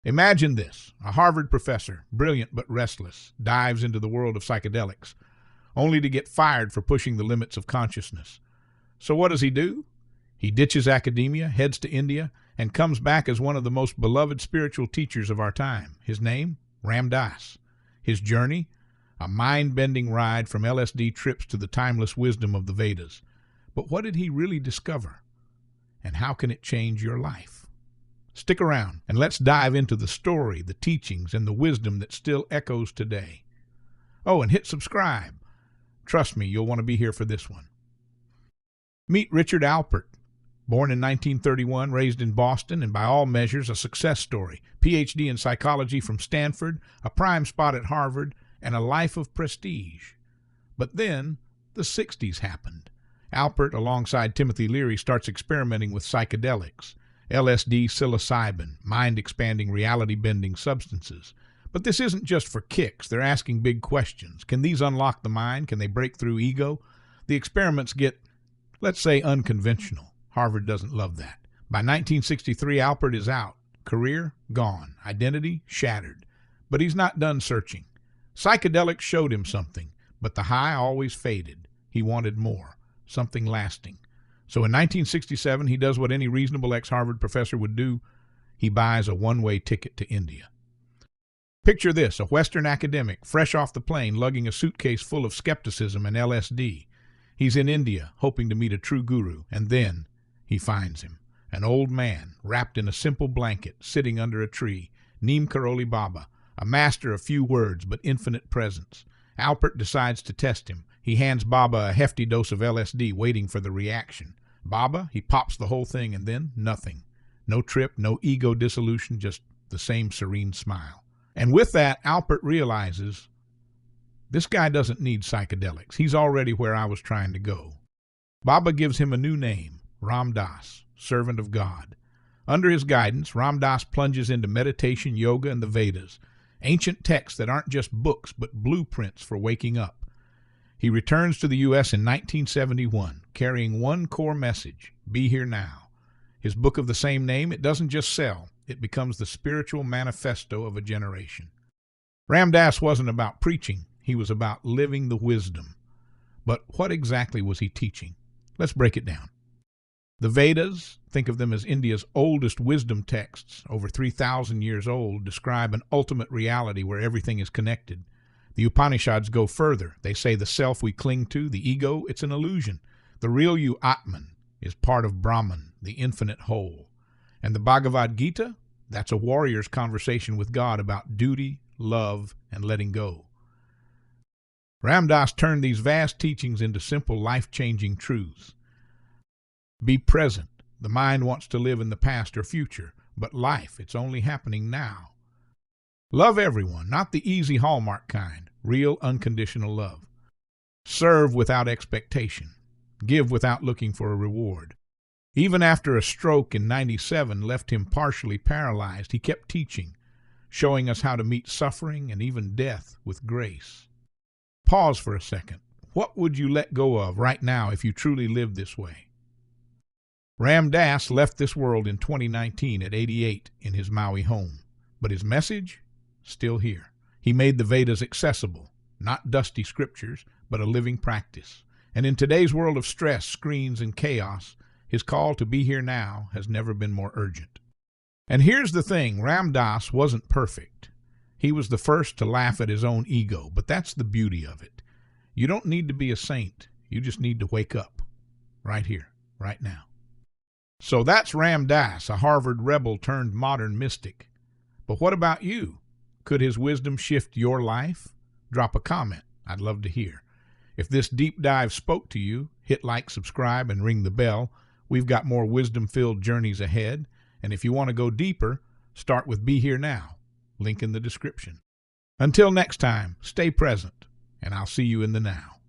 Imagine this. A Harvard professor, brilliant but restless, dives into the world of psychedelics, only to get fired for pushing the limits of consciousness. So what does he do? He ditches academia, heads to India, and comes back as one of the most beloved spiritual teachers of our time. His name? Ram Dass. His journey? A mind-bending ride from LSD trips to the timeless wisdom of the Vedas. But what did he really discover? And how can it change your life? Stick around and let's dive into the story, the teachings, and the wisdom that still echoes today. Oh, and hit subscribe. Trust me, you'll want to be here for this one. Meet Richard Alpert. Born in 1931, raised in Boston, and by all measures a success story. PhD in psychology from Stanford, a prime spot at Harvard, and a life of prestige. But then, the 60s happened. Alpert, alongside Timothy Leary, starts experimenting with psychedelics. LSD, psilocybin, mind-expanding, reality-bending substances. But this isn't just for kicks. They're asking big questions. Can these unlock the mind? Can they break through ego? The experiments get, let's say, unconventional. Harvard doesn't love that. By 1963, Alpert is out. Career? Gone. Identity? Shattered. But he's not done searching. Psychedelics showed him something, but the high always faded. He wanted more, something lasting. So in 1967, he does what any reasonable ex-Harvard professor would do. He buys a one-way ticket to India. Picture this, a Western academic, fresh off the plane, lugging a suitcase full of skepticism and LSD. He's in India, hoping to meet a true guru, and then he finds him. An old man, wrapped in a simple blanket, sitting under a tree, Neem Karoli Baba, a master of few words but infinite presence. Alpert decides to test him. He hands Baba a hefty dose of LSD, waiting for the reaction. Baba, he pops the whole thing, and then nothing. No trip, no ego dissolution, just the same serene smile. And with that, Alpert realizes, this guy doesn't need psychedelics. He's already where I was trying to go. Baba gives him a new name, Ram Dass, servant of God. Under his guidance, Ram Dass plunges into meditation, yoga, and the Vedas, ancient texts that aren't just books but blueprints for waking up. He returns to the U.S. in 1971, carrying one core message, be here now. His book of the same name, it doesn't just sell, it becomes the spiritual manifesto of a generation. Ram Dass wasn't about preaching, he was about living the wisdom. But what exactly was he teaching? Let's break it down. The Vedas, think of them as India's oldest wisdom texts, over 3,000 years old, describe an ultimate reality where everything is connected. The Upanishads go further. They say the self we cling to, the ego, it's an illusion. The real you, Atman, is part of Brahman, the infinite whole. And the Bhagavad Gita, that's a warrior's conversation with God about duty, love, and letting go. Ram Dass turned these vast teachings into simple, life-changing truths. Be present. The mind wants to live in the past or future, but life, it's only happening now. Love everyone, not the easy Hallmark kind, real unconditional love. Serve without expectation. Give without looking for a reward. Even after a stroke in '97 left him partially paralyzed, he kept teaching, showing us how to meet suffering and even death with grace. Pause for a second. What would you let go of right now if you truly lived this way? Ram Dass left this world in 2019 at 88 in his Maui home, but his message? Still here. He made the Vedas accessible, not dusty scriptures, but a living practice. And in today's world of stress, screens, and chaos, his call to be here now has never been more urgent. And here's the thing, Ram Dass wasn't perfect. He was the first to laugh at his own ego, but that's the beauty of it. You don't need to be a saint. You just need to wake up. Right here, right now. So that's Ram Dass, a Harvard rebel turned modern mystic. But what about you? Could his wisdom shift your life? Drop a comment. I'd love to hear. If this deep dive spoke to you, hit like, subscribe, and ring the bell. We've got more wisdom-filled journeys ahead. And if you want to go deeper, start with Be Here Now. Link in the description. Until next time, stay present, and I'll see you in the now.